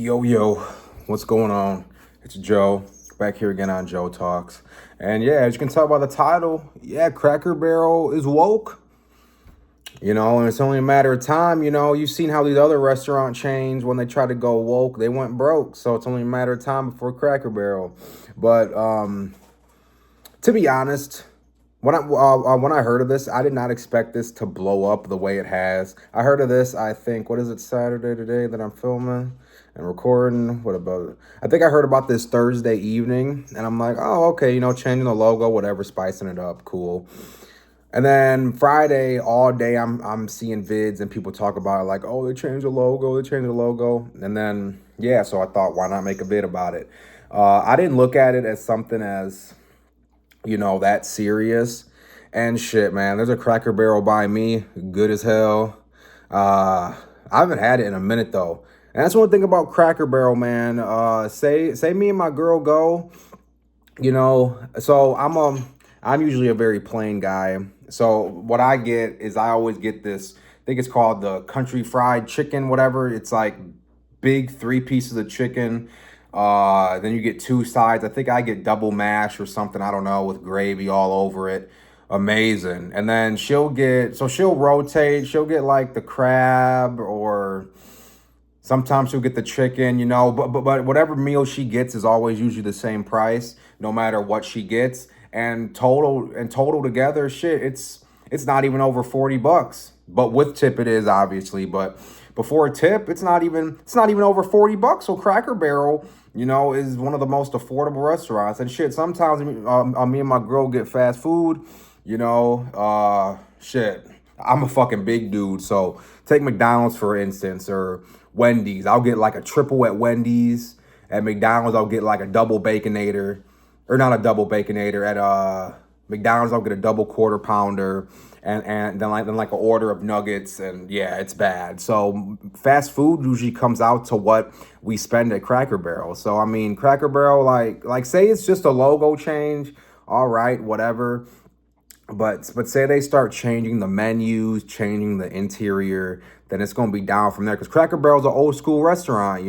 Yo, what's going on? It's Joe, back here again on Joe Talks. And yeah, as you can tell by the title, yeah, Cracker Barrel is woke. And it's only a matter of time. You've seen how these other restaurant chains, when they try to go woke, they went broke. So it's only a matter of time before Cracker Barrel. But to be honest, when I heard of this, I did not expect this to blow up the way it has. I heard of this, I think, what is it, Saturday today that I'm filming and recording? What about it? I think I heard about this Thursday evening, and I'm like, oh, okay, changing the logo, whatever, spicing it up, cool. And then Friday, all day, I'm seeing vids and people talk about it like, oh, they changed the logo. And then, yeah, so I thought, why not make a vid about it? I didn't look at it as something as that serious. And shit, man, there's a Cracker Barrel by me, good as hell. I haven't had it in a minute though. And that's one thing about Cracker Barrel, man. Say me and my girl go, so I'm usually a very plain guy. So what I get is I always get this, I think it's called the country fried chicken, whatever. It's like big 3 pieces of chicken. Then you get 2 sides. I think I get double mash or something, I don't know, with gravy all over it. Amazing. And then she'll rotate. She'll get like the crab, or sometimes she'll get the chicken, but whatever meal she gets is always usually the same price, no matter what she gets. And total together, shit, it's not even over $40. But with tip it is, obviously. But before a tip, it's not even over $40. So Cracker Barrel, is one of the most affordable restaurants. And shit, sometimes me and my girl get fast food, shit. I'm a fucking big dude. So take McDonald's, for instance, or Wendy's. I'll get like a triple at Wendy's. At McDonald's, I'll get like a double baconator. Or not a double baconator. At McDonald's, I'll get a double quarter pounder. And then like an order of nuggets, and yeah, it's bad. So fast food usually comes out to what we spend at Cracker Barrel. So I mean, Cracker Barrel, like say it's just a logo change, all right, whatever. But say they start changing the menus, changing the interior, then it's gonna be down from there. Because Cracker Barrel's an old school restaurant,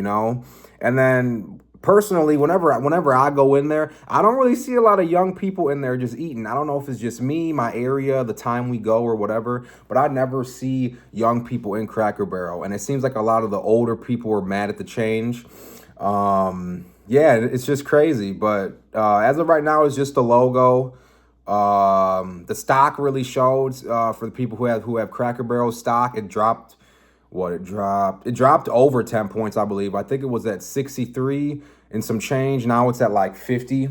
And then personally, whenever I go in there, I don't really see a lot of young people in there just eating. I don't know if it's just me, my area, the time we go, or whatever, but I never see young people in Cracker Barrel. And it seems like a lot of the older people were mad at the change. Yeah, it's just crazy. But as of right now, it's just the logo. The stock really showed for the people who have Cracker Barrel stock. It dropped. It dropped over 10 points, I believe. I think it was at 63 and some change. Now it's at like $50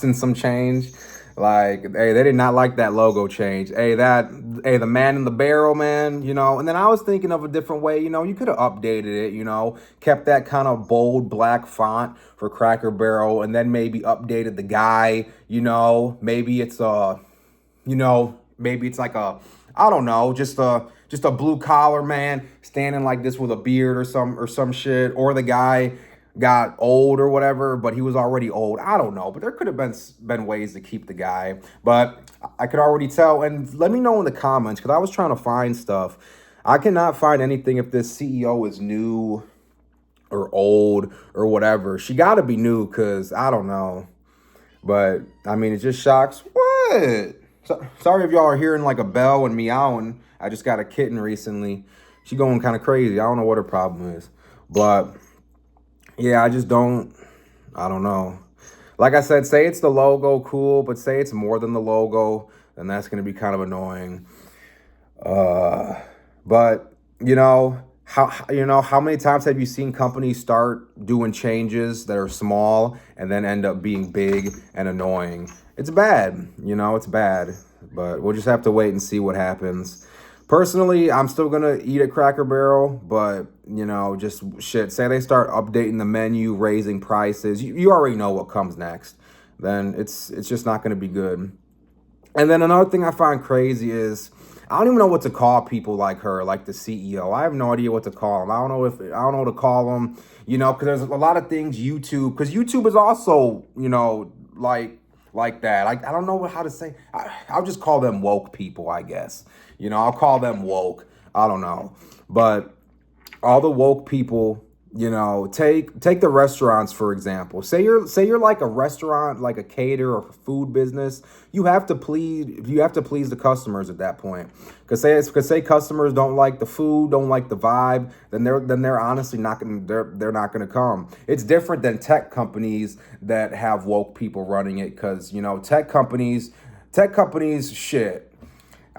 and some change. Like, hey, they did not like that logo change. Hey, the man in the barrel, man, And then I was thinking of a different way, you could have updated it, kept that kind of bold black font for Cracker Barrel, and then maybe updated the guy, maybe it's maybe it's like a, I don't know, just a blue collar man standing like this with a beard or some shit, or the guy got old or whatever, but he was already old. I don't know, but there could have been ways to keep the guy, but I could already tell. And let me know in the comments, because I was trying to find stuff. I cannot find anything if this CEO is new or old or whatever. She got to be new, because I don't know. But I mean, it just shocks. What? Sorry if y'all are hearing like a bell and meowing. I just got a kitten recently. She going kind of crazy. I don't know what her problem is. But yeah, I don't know. Like I said, say it's the logo, cool. But say it's more than the logo, then that's going to be kind of annoying. But how many times have you seen companies start doing changes that are small and then end up being big and annoying? It's bad, it's bad. But we'll just have to wait and see what happens. Personally, I'm still gonna eat at Cracker Barrel, but just shit. Say they start updating the menu, raising prices. You already know what comes next. Then it's just not gonna be good. And then another thing I find crazy is I don't even know what to call people like her, like the CEO. I have no idea what to call them. I don't know what to call them, because there's a lot of things because YouTube is also, like that. I don't know how to say. I'll just call them woke people, I guess. I'll call them woke. I don't know. But all the woke people You know, take the restaurants for example. Say you're like a restaurant, like a caterer or food business. You have to please the customers at that point. Because say customers don't like the food, don't like the vibe, then they're honestly not gonna they're not gonna come. It's different than tech companies that have woke people running it. Because tech companies shit.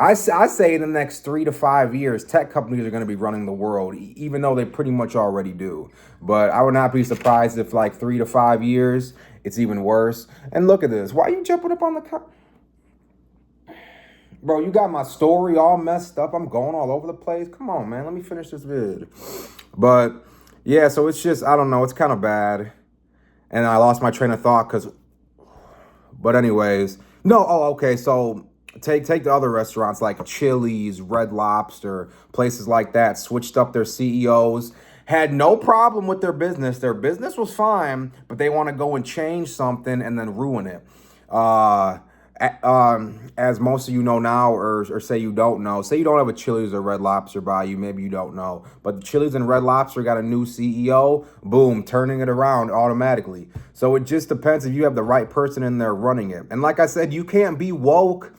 I say in the next 3 to 5 years, tech companies are going to be running the world, even though they pretty much already do. But I would not be surprised if, like, 3 to 5 years, it's even worse. And look at this. Why are you jumping up on the bro? You got my story all messed up. I'm going all over the place. Come on, man. Let me finish this vid. But yeah, so it's just, I don't know. It's kind of bad. And I lost my train of thought because, but anyways, no. Oh, okay. So take the other restaurants like Chili's, Red Lobster, places like that. Switched up their CEOs. Had no problem with their business. Their business was fine, but they want to go and change something and then ruin it. Uh, as most of you know now, or say you don't know, say you don't have a Chili's or Red Lobster by you, maybe you don't know, but the Chili's and Red Lobster got a new CEO, boom, turning it around automatically. So it just depends if you have the right person in there running it. And like I said, you can't be woke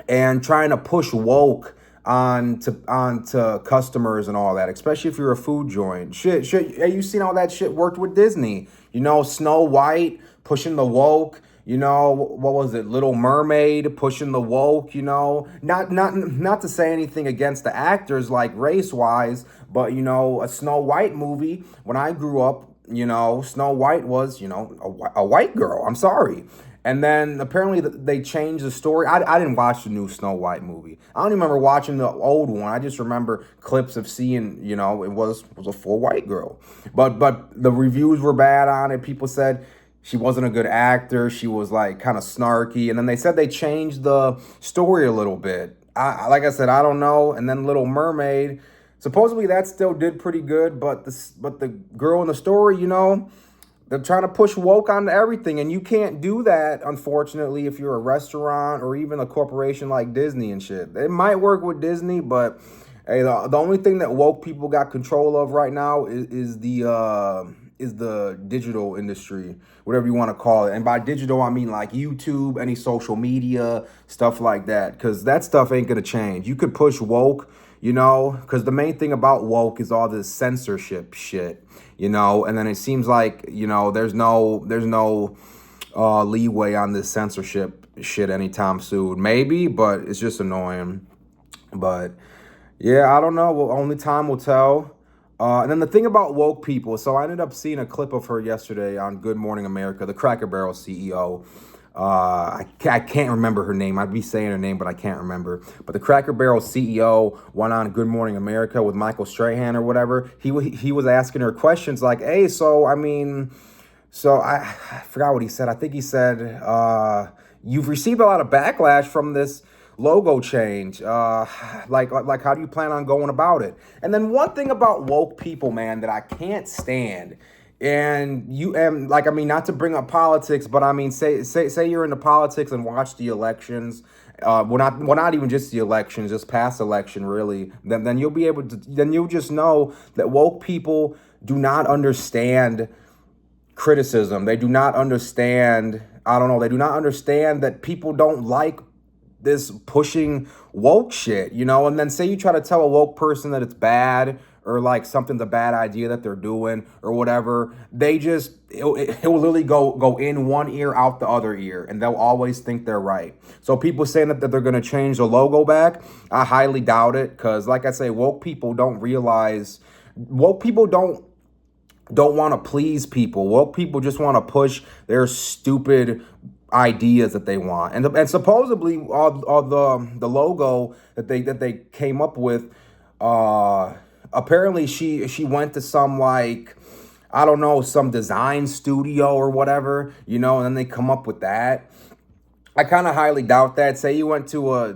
and trying to push woke onto customers and all that, especially if you're a food joint. Shit. Hey, you seen how that shit worked with Disney? You know, Snow White pushing the woke. You know, what was it? Little Mermaid pushing the woke. You know, not to say anything against the actors, like race wise, but you know, a Snow White movie. When I grew up, you know, Snow White was, you know, a white girl. I'm sorry. And then apparently they changed the story. I didn't watch the new Snow White movie. I don't even remember watching the old one. I just remember clips of seeing, you know, it was a full white girl. But the reviews were bad on it. People said she wasn't a good actor. She was like kind of snarky. And then they said they changed the story a little bit. Like I said, I don't know. And then Little Mermaid, supposedly that still did pretty good. But the girl in the story, you know, they're trying to push woke onto everything, and you can't do that, unfortunately, if you're a restaurant or even a corporation like Disney and shit. It might work with Disney, but hey, the only thing that woke people got control of right now is the digital industry, whatever you want to call it. And by digital, I mean like YouTube, any social media, stuff like that, because that stuff ain't gonna change. You could push woke, you know, because the main thing about woke is all this censorship shit, you know, and then it seems like, you know, there's no leeway on this censorship shit anytime soon. Maybe, but it's just annoying. But yeah, I don't know. Well, only time will tell. And then the thing about woke people, so I ended up seeing a clip of her yesterday on Good Morning America, the Cracker Barrel CEO. I can't remember her name. I'd be saying her name, but I can't remember. But the Cracker Barrel CEO went on Good Morning America with Michael Strahan or whatever. He was asking her questions like, hey, so I mean, so I forgot what he said. I think he said, you've received a lot of backlash from this logo change. Like how do you plan on going about it? And then one thing about woke people, man, that I can't stand. And like, I mean, not to bring up politics, but I mean, say you're into politics and watch the elections. Not even just the elections, just past election, really. Then you'll be able to. Then you'll just know that woke people do not understand criticism. They do not understand. I don't know. They do not understand that people don't like this pushing woke shit, you know. And then say you try to tell a woke person that it's bad, or like something's a bad idea that they're doing or whatever, they just, it will literally go in one ear, out the other ear, and they'll always think they're right. So people saying that they're going to change the logo back, I highly doubt it, because like I say, woke people don't want to please people. Woke people just want to push their stupid ideas that they want. And supposedly all the logo that they came up with, apparently she went to some, like, I don't know, some design studio or whatever, you know, and then they come up with that. I kind of highly doubt that. Say you went to a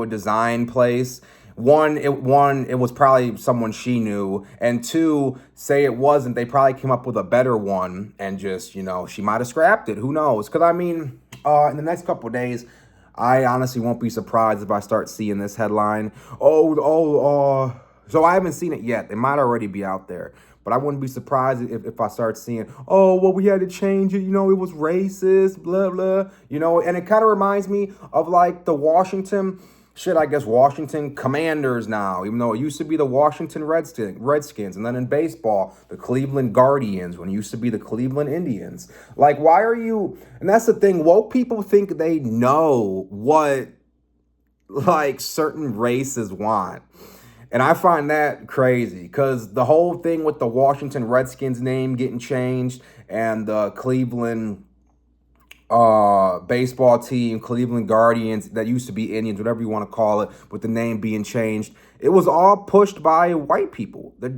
design place. One, it was probably someone she knew, and two, say it wasn't, they probably came up with a better one, and just, you know, she might have scrapped it. Who knows? Because I mean, in the next couple of days, I honestly won't be surprised if I start seeing this headline. So I haven't seen it yet. It might already be out there. But I wouldn't be surprised if I start seeing, oh, well, we had to change it. You know, it was racist, blah, blah. You know, and it kind of reminds me of like the Washington, shit, I guess Washington Commanders now, even though it used to be the Washington Redskins. And then in baseball, the Cleveland Guardians, when it used to be the Cleveland Indians. Like, why are you, and that's the thing, woke people think they know what like certain races want. And I find that crazy because the whole thing with the Washington Redskins name getting changed and the Cleveland baseball team, Cleveland Guardians, that used to be Indians, whatever you want to call it, with the name being changed, it was all pushed by white people that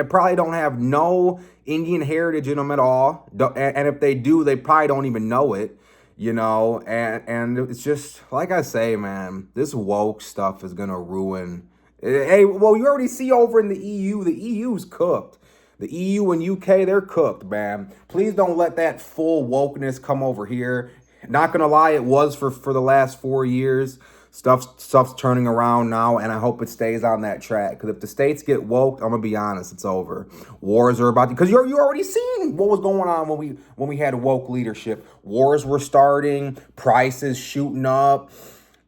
probably don't have no Indian heritage in them at all. And if they do, they probably don't even know it. You know, and it's just like I say, man, this woke stuff is gonna ruin. Hey, well, you already see over in the EU, the EU's cooked. The EU and UK, they're cooked, man. Please don't let that full wokeness come over here. Not gonna lie, it was for the last 4 years. Stuff's turning around now, and I hope it stays on that track. Because if the states get woke, I'm gonna be honest, it's over. Wars are about to, because you already seen what was going on when we had woke leadership. Wars were starting, prices shooting up,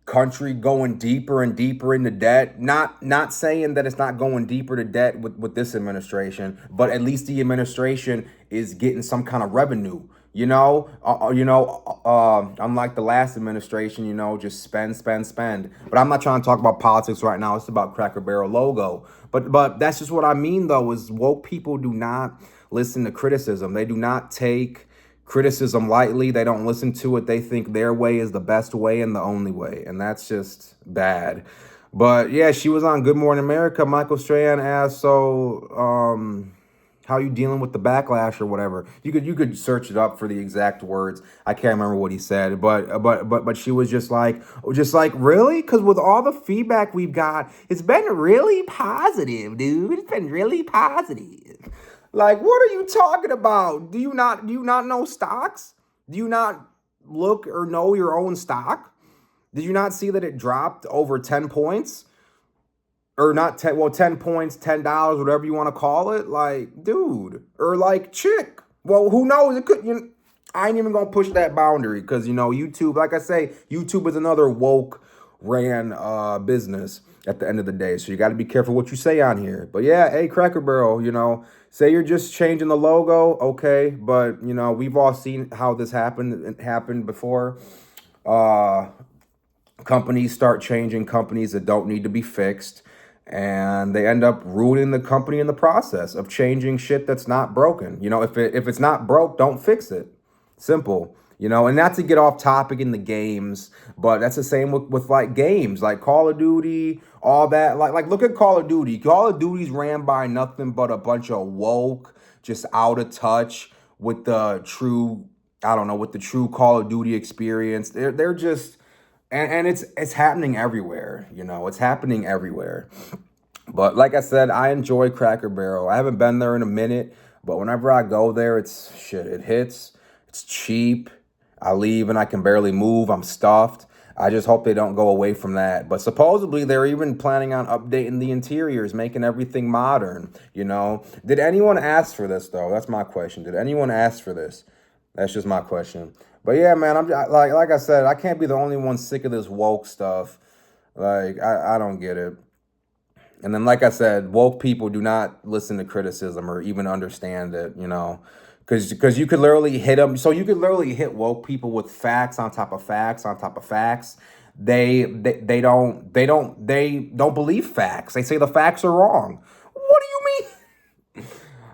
country going deeper and deeper into debt. Not saying that it's not going deeper to debt with this administration, but at least the administration is getting some kind of revenue. Unlike the last administration, just spend. But I'm not trying to talk about politics right now. It's about Cracker Barrel logo. But that's just what I mean, though, is woke people do not listen to criticism. They do not take criticism lightly. They don't listen to it. They think their way is the best way and the only way. And that's just bad. But yeah, she was on Good Morning America. Michael Strahan asked, how you dealing with the backlash or whatever. You could search it up for the exact words. I can't remember what he said, but she was just like really, because with all the feedback we've got, it's been really positive, dude. It's been really positive. Like, what are you talking about? Do you not know stocks? Do you not look or know your own stock? Did you not see that it dropped over 10 points? Or not 10, well, 10 points, $10, whatever you want to call it. Like, dude. Or like, chick. Well, who knows? It could, I ain't even going to push that boundary because, YouTube, like I say, YouTube is another woke ran business at the end of the day. So you got to be careful what you say on here. But yeah, hey, Cracker Barrel, say you're just changing the logo. Okay. But, we've all seen how this happened before. Companies start changing companies that don't need to be fixed. And they end up ruining the company in the process of changing shit that's not broken. If it's not broke, don't fix it. Simple. And not to get off topic in the games, but that's the same with like games, like Call of Duty, all that. Like look at Call of Duty. Call of Duty's ran by nothing but a bunch of woke, just out of touch with the true, with the true Call of Duty experience. They're just. And it's happening everywhere, it's happening everywhere. But like I said, I enjoy Cracker Barrel. I haven't been there in a minute, but whenever I go there, it's shit. It hits. It's cheap. I leave and I can barely move. I'm stuffed. I just hope they don't go away from that. But supposedly they're even planning on updating the interiors, making everything modern, Did anyone ask for this, though? That's my question. Did anyone ask for this? That's just my question. But yeah, man, I'm like I said, I can't be the only one sick of this woke stuff. Like, I don't get it. And then, like I said, woke people do not listen to criticism or even understand it, because you could literally hit them. So you could literally hit woke people with facts on top of facts on top of facts. They don't believe facts. They say the facts are wrong. What do you mean?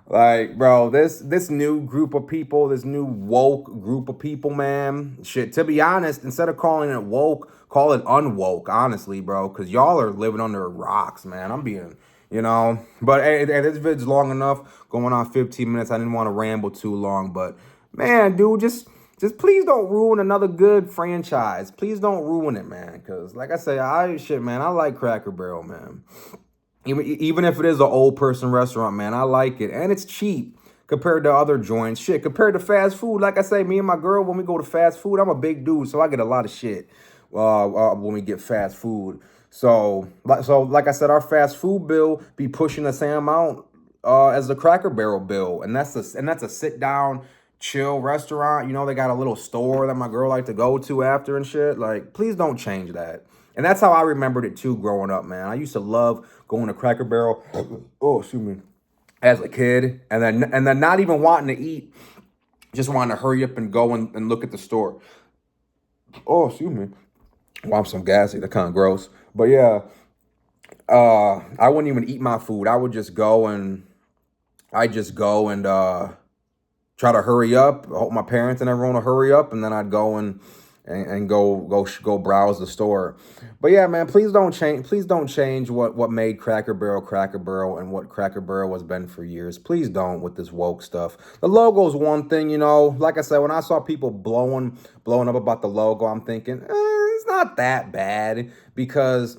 Like, bro, this new group of people, this new woke group of people, man, shit, to be honest, instead of calling it woke, call it unwoke, honestly, bro, because y'all are living under rocks, man. I'm being, but hey, this vid's long enough, going on 15 minutes. I didn't want to ramble too long, but man, dude, just please don't ruin another good franchise. Please don't ruin it, man, because like I say, I like Cracker Barrel, man. Even if it is an old person restaurant, man, I like it. And it's cheap compared to other joints. Shit, compared to fast food. Like I say, me and my girl, when we go to fast food, I'm a big dude, so I get a lot of shit when we get fast food. So like I said, our fast food bill be pushing the same amount as the Cracker Barrel bill, and that's a sit down, chill restaurant. You know, they got a little store that my girl like to go to after and shit. Like, please don't change that. And that's how I remembered it too growing up, man. I used to love going to Cracker Barrel. Oh, excuse me. As a kid, and then not even wanting to eat, just wanting to hurry up and go and look at the store. Oh, excuse me. Well, I'm some gassy. That kind of gross. But yeah, I wouldn't even eat my food. I just go and try to hurry up. I hope my parents and everyone will hurry up, and then I'd go and go browse the store. But yeah, man, please don't change. Please don't change what made Cracker Barrel, and what Cracker Barrel has been for years. Please don't with this woke stuff. The logo's one thing, you know. Like I said, when I saw people blowing up about the logo, I'm thinking it's not that bad because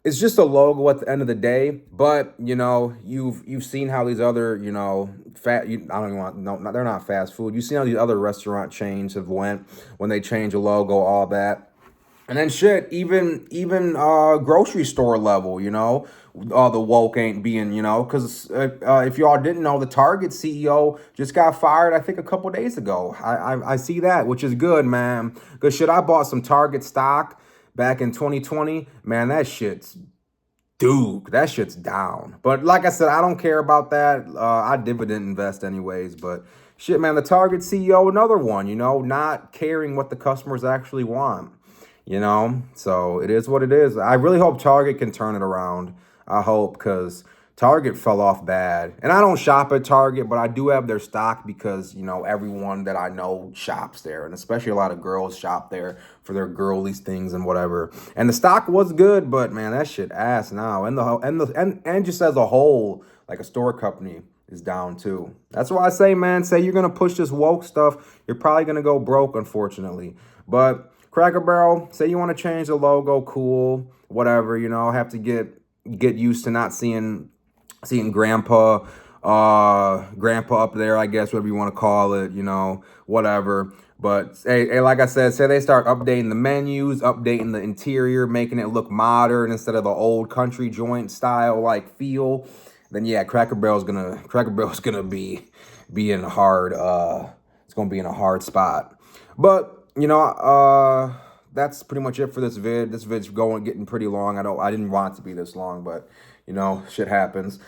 it's just a logo at the end of the day. But you know, you've seen how these other, you know, I don't even want, no, they're not fast food. You've seen how these other restaurant chains have went when they change a logo, all that. And then shit, even grocery store level, you know, the woke ain't being, you know, because if y'all didn't know, the Target CEO just got fired, I think a couple days ago. I see that, which is good, man. Because shit, I bought some Target stock back in 2020. Man, that shit's down. But like I said, I don't care about that. I dividend invest anyways. But shit, man, the Target CEO, another one, you know, not caring what the customers actually want. You know, so it is what it is. I really hope Target can turn it around. I hope, because Target fell off bad. And I don't shop at Target, but I do have their stock because, you know, everyone that I know shops there. And especially a lot of girls shop there for their girlies things and whatever. And the stock was good, but man, that shit ass now. And just as a whole, like a store company is down too. That's why I say, man, say you're gonna push this woke stuff, you're probably gonna go broke, unfortunately. But Cracker Barrel, say you want to change the logo, cool, whatever, you know, have to get used to not seeing grandpa up there, I guess, whatever you want to call it, you know, whatever. But hey, like I said, say they start updating the menus, updating the interior, making it look modern instead of the old country joint style like feel, then yeah, Cracker Barrel's gonna be in a hard it's gonna be in a hard spot. But you know, that's pretty much it for this vid. This vid's getting pretty long. I didn't want it to be this long, but you know, shit happens.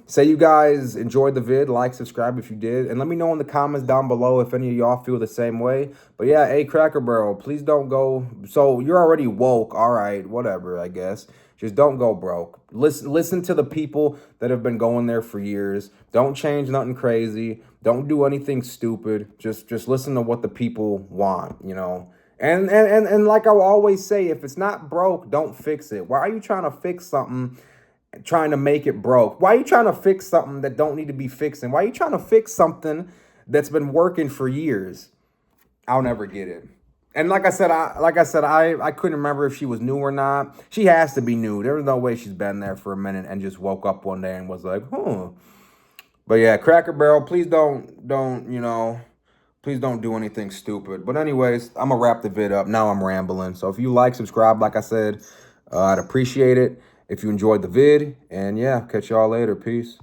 Say you guys enjoyed the vid, like, subscribe if you did, and let me know in the comments down below if any of y'all feel the same way. But yeah, hey, Cracker Barrel, please don't go. So you're already woke, all right, whatever, I guess. Just don't go broke. Listen to the people that have been going there for years. Don't change nothing crazy. Don't do anything stupid. Just listen to what the people want, you know. And like I will always say, if it's not broke, don't fix it. Why are you trying to fix something, trying to make it broke? Why are you trying to fix something that don't need to be fixing? Why are you trying to fix something that's been working for years? I'll never get it. And like I said, I couldn't remember if she was new or not. She has to be new. There was no way she's been there for a minute and just woke up one day and was like, But yeah, Cracker Barrel, please don't, you know, please don't do anything stupid. But anyways, I'm going to wrap the vid up. Now I'm rambling. So if you like, subscribe, like I said, I'd appreciate it if you enjoyed the vid. And yeah, catch y'all later. Peace.